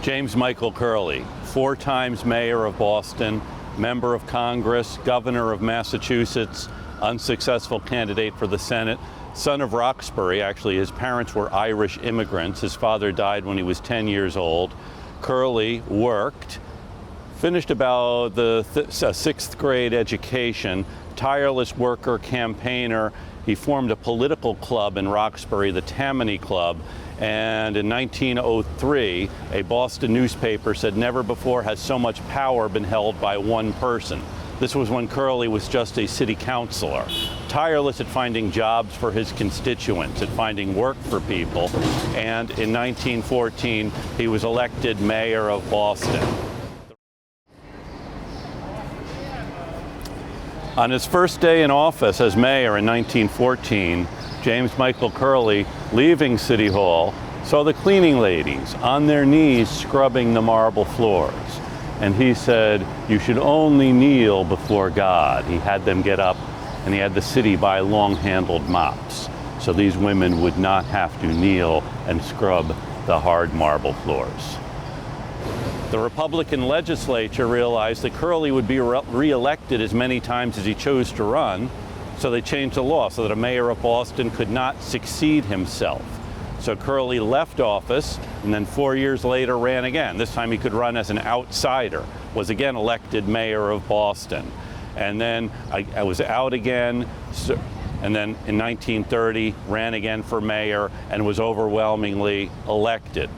James Michael Curley, 4 times mayor of Boston, member of Congress, governor of Massachusetts, unsuccessful candidate for the Senate, son of Roxbury. Actually, his parents were Irish immigrants. His father died when he was 10 years old. Curley worked, finished about the 6th grade education, tireless worker, campaigner. He formed a political club in Roxbury, the Tammany Club, and in 1903, a Boston newspaper said, "Never before has so much power been held by one person." This was when Curley was just a city councilor, tireless at finding jobs for his constituents, at finding work for people, and in 1914, he was elected mayor of Boston. On his first day in office as mayor in 1914, James Michael Curley, leaving City Hall, saw the cleaning ladies on their knees scrubbing the marble floors. And he said, "You should only kneel before God." He had them get up, and he had the city buy long-handled mops, so these women would not have to kneel and scrub the hard marble floors. The Republican legislature realized that Curley would be re-elected as many times as he chose to run, so they changed the law so that a mayor of Boston could not succeed himself. So Curley left office and then 4 years later ran again. This time he could run as an outsider, was again elected mayor of Boston. And then I was out again, and then in 1930 ran again for mayor and was overwhelmingly elected.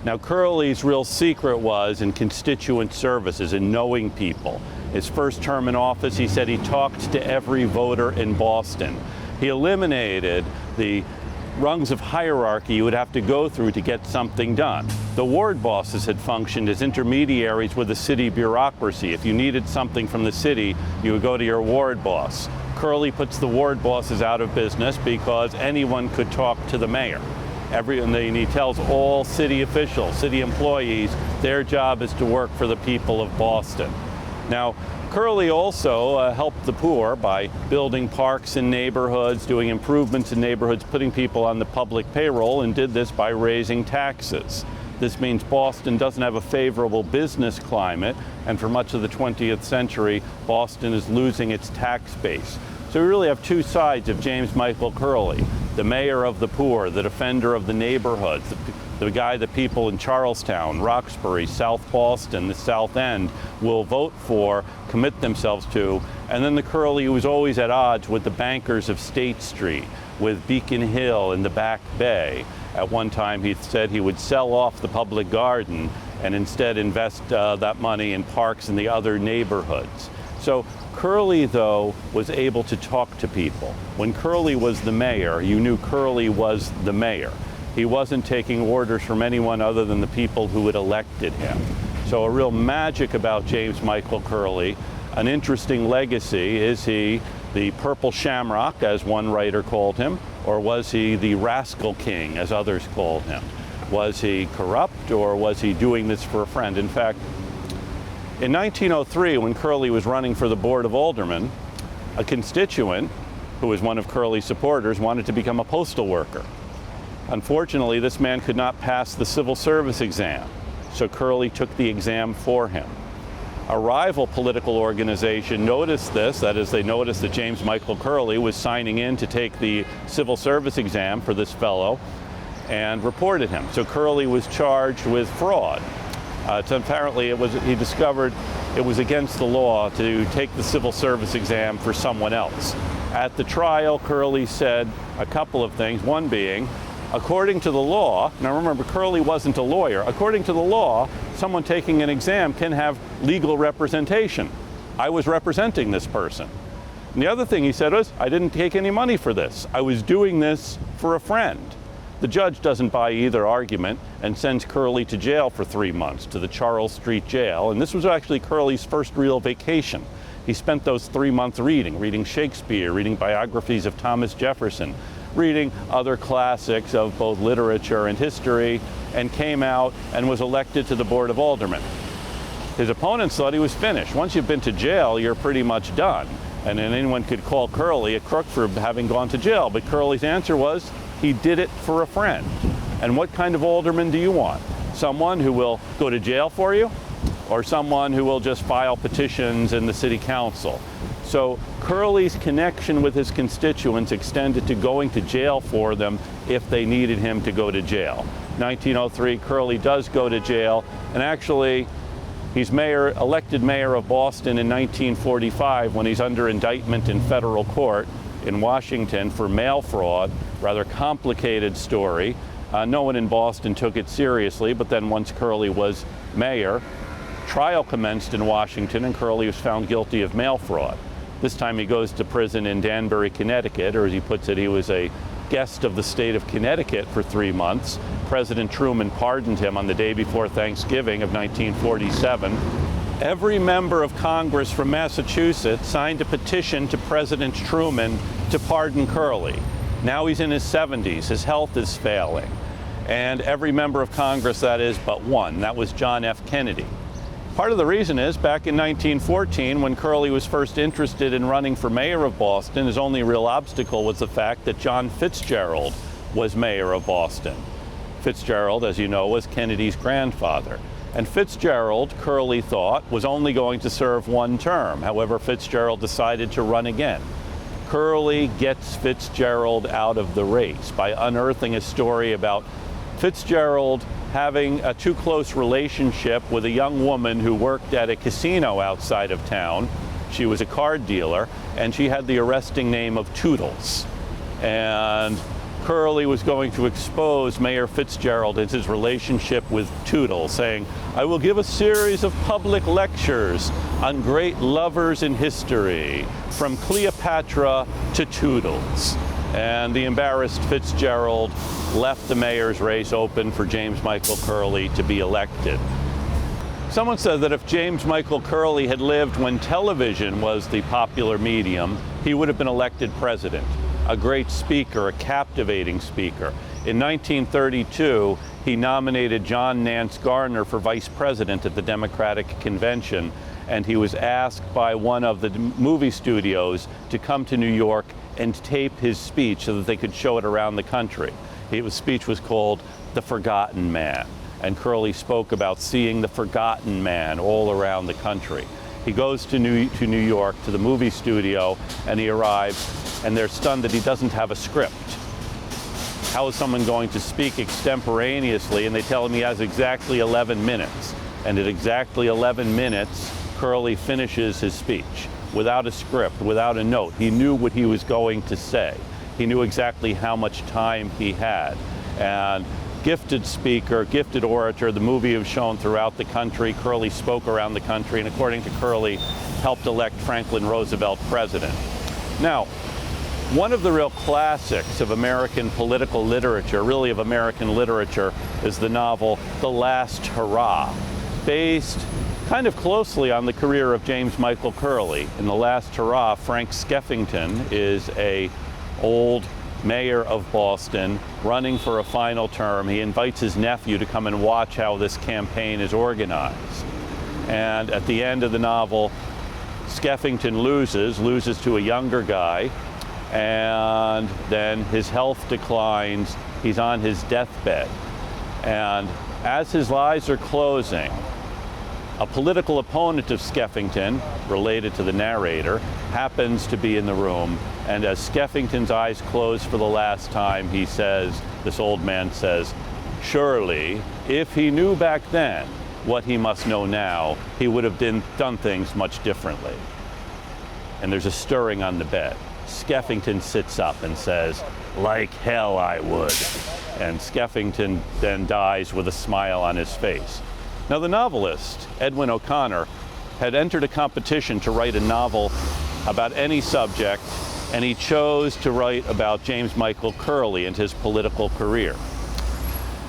Now, Curley's real secret was in constituent services, in knowing people. His first term in office, he said he talked to every voter in Boston. He eliminated the rungs of hierarchy you would have to go through to get something done. The ward bosses had functioned as intermediaries with the city bureaucracy. If you needed something from the city, you would go to your ward boss. Curley puts the ward bosses out of business because anyone could talk to the mayor. And he tells all city officials, city employees, their job is to work for the people of Boston. Now, Curley also helped the poor by building parks in neighborhoods, doing improvements in neighborhoods, putting people on the public payroll, and did this by raising taxes. This means Boston doesn't have a favorable business climate, and for much of the 20th century, Boston is losing its tax base. So we really have two sides of James Michael Curley: the mayor of the poor, the defender of the neighborhoods, the guy that people in Charlestown, Roxbury, South Boston, the South End will vote for, commit themselves to, and then the Curley who was always at odds with the bankers of State Street, with Beacon Hill in the Back Bay. At one time he said he would sell off the public garden and instead invest that money in parks in the other neighborhoods. So Curley, though, was able to talk to people. When Curley was the mayor, you knew Curley was the mayor. He wasn't taking orders from anyone other than the people who had elected him. So a real magic about James Michael Curley. An interesting legacy. Is he the Purple Shamrock, as one writer called him, or was he the Rascal King, as others called him? Was he corrupt, or was he doing this for a friend? In fact, in 1903, when Curley was running for the Board of Aldermen, a constituent, who was one of Curley's supporters, wanted to become a postal worker. Unfortunately, this man could not pass the civil service exam, so Curley took the exam for him. A rival political organization noticed this, that is, they noticed that James Michael Curley was signing in to take the civil service exam for this fellow, and reported him. So Curley was charged with fraud. Apparently, he discovered it was against the law to take the civil service exam for someone else. At the trial, Curley said a couple of things, one being, according to the law, now remember, Curley wasn't a lawyer. According to the law, someone taking an exam can have legal representation. I was representing this person. And the other thing he said was, I didn't take any money for this. I was doing this for a friend. The judge doesn't buy either argument and sends Curley to jail for 3 months, to the Charles Street Jail. And this was actually Curley's first real vacation. He spent those 3 months reading Shakespeare, reading biographies of Thomas Jefferson, reading other classics of both literature and history, and came out and was elected to the Board of Aldermen. His opponents thought he was finished. Once you've been to jail, you're pretty much done. And then anyone could call Curley a crook for having gone to jail. But Curley's answer was, he did it for a friend. And what kind of alderman do you want? Someone who will go to jail for you, or someone who will just file petitions in the city council. So Curley's connection with his constituents extended to going to jail for them if they needed him to go to jail. 1903, Curley does go to jail, and actually he's elected mayor of Boston in 1945 when he's under indictment in federal court in Washington for mail fraud. Rather complicated story. No one in Boston took it seriously, but then once Curley was mayor, trial commenced in Washington and Curley was found guilty of mail fraud. This time he goes to prison in Danbury, Connecticut, or as he puts it, he was a guest of the state of Connecticut for 3 months. President Truman pardoned him on the day before Thanksgiving of 1947. Every member of Congress from Massachusetts signed a petition to President Truman to pardon Curley. Now he's in his 70s, his health is failing. And every member of Congress, that is, but one, that was John F. Kennedy. Part of the reason is, back in 1914, when Curley was first interested in running for mayor of Boston, his only real obstacle was the fact that John Fitzgerald was mayor of Boston. Fitzgerald, as you know, was Kennedy's grandfather. And Fitzgerald, Curley thought, was only going to serve 1 term. However, Fitzgerald decided to run again. Curley gets Fitzgerald out of the race by unearthing a story about Fitzgerald having a too close relationship with a young woman who worked at a casino outside of town. She was a card dealer, and she had the arresting name of Toodles. And Curley was going to expose Mayor Fitzgerald and his relationship with Toodles, saying, "I will give a series of public lectures on great lovers in history, from Cleopatra to Toodles." And the embarrassed Fitzgerald left the mayor's race open for James Michael Curley to be elected. Someone said that if James Michael Curley had lived when television was the popular medium, he would have been elected president. A great speaker, a captivating speaker. In 1932, he nominated John Nance Garner for vice president at the Democratic Convention, and he was asked by one of the movie studios to come to New York and tape his speech so that they could show it around the country. His speech was called The Forgotten Man, and Curley spoke about seeing the forgotten man all around the country. He goes to New York, to the movie studio, and he arrives, and they're stunned that he doesn't have a script. How is someone going to speak extemporaneously? And they tell him he has exactly 11 minutes. And at exactly 11 minutes, Curley finishes his speech without a script, without a note. He knew what he was going to say. He knew exactly how much time he had. And gifted speaker, gifted orator, the movie was shown throughout the country. Curley spoke around the country, and according to Curley, helped elect Franklin Roosevelt president. Now, one of the real classics of American political literature, really of American literature, is the novel The Last Hurrah, based kind of closely on the career of James Michael Curley. In The Last Hurrah, Frank Skeffington is an old mayor of Boston running for a final term. He invites his nephew to come and watch how this campaign is organized. And at the end of the novel, Skeffington loses to a younger guy, and then his health declines. He's on his deathbed. And as his eyes are closing, a political opponent of Skeffington, related to the narrator, happens to be in the room. And as Skeffington's eyes close for the last time, he says, this old man says, "Surely, if he knew back then what he must know now, he would have done things much differently." And there's a stirring on the bed. Skeffington sits up and says, "Like hell I would." And Skeffington then dies with a smile on his face. Now, the novelist, Edwin OConnor, had entered a competition to write a novel about any subject, and he chose to write about James Michael Curley and his political career.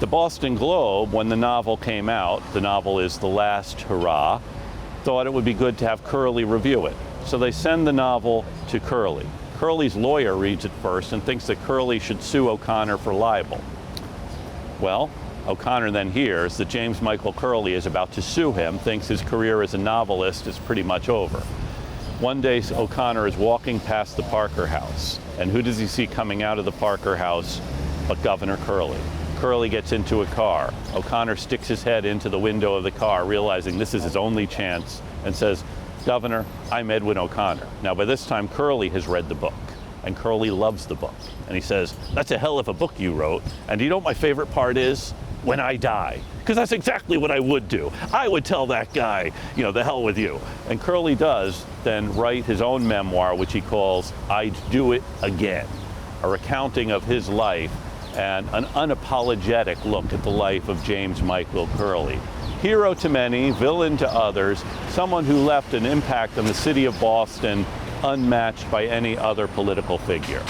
The Boston Globe, when the novel came out, the novel is The Last Hurrah, thought it would be good to have Curley review it. So they send the novel to Curley. Curley's lawyer reads it first and thinks that Curley should sue OConnor for libel. Well, OConnor then hears that James Michael Curley is about to sue him, thinks his career as a novelist is pretty much over. One day, OConnor is walking past the Parker House, and who does he see coming out of the Parker House but Governor Curley? Curley gets into a car. O'Connor sticks his head into the window of the car, realizing this is his only chance, and says, "Governor, I'm Edwin OConnor." Now, by this time, Curley has read the book, and Curley loves the book. And he says, "That's a hell of a book you wrote. And do you know what my favorite part is? When I die. Because that's exactly what I would do. I would tell that guy, you know, the hell with you." And Curley does then write his own memoir, which he calls I'd Do It Again, a recounting of his life and an unapologetic look at the life of James Michael Curley. Hero to many, villain to others, someone who left an impact on the city of Boston unmatched by any other political figure.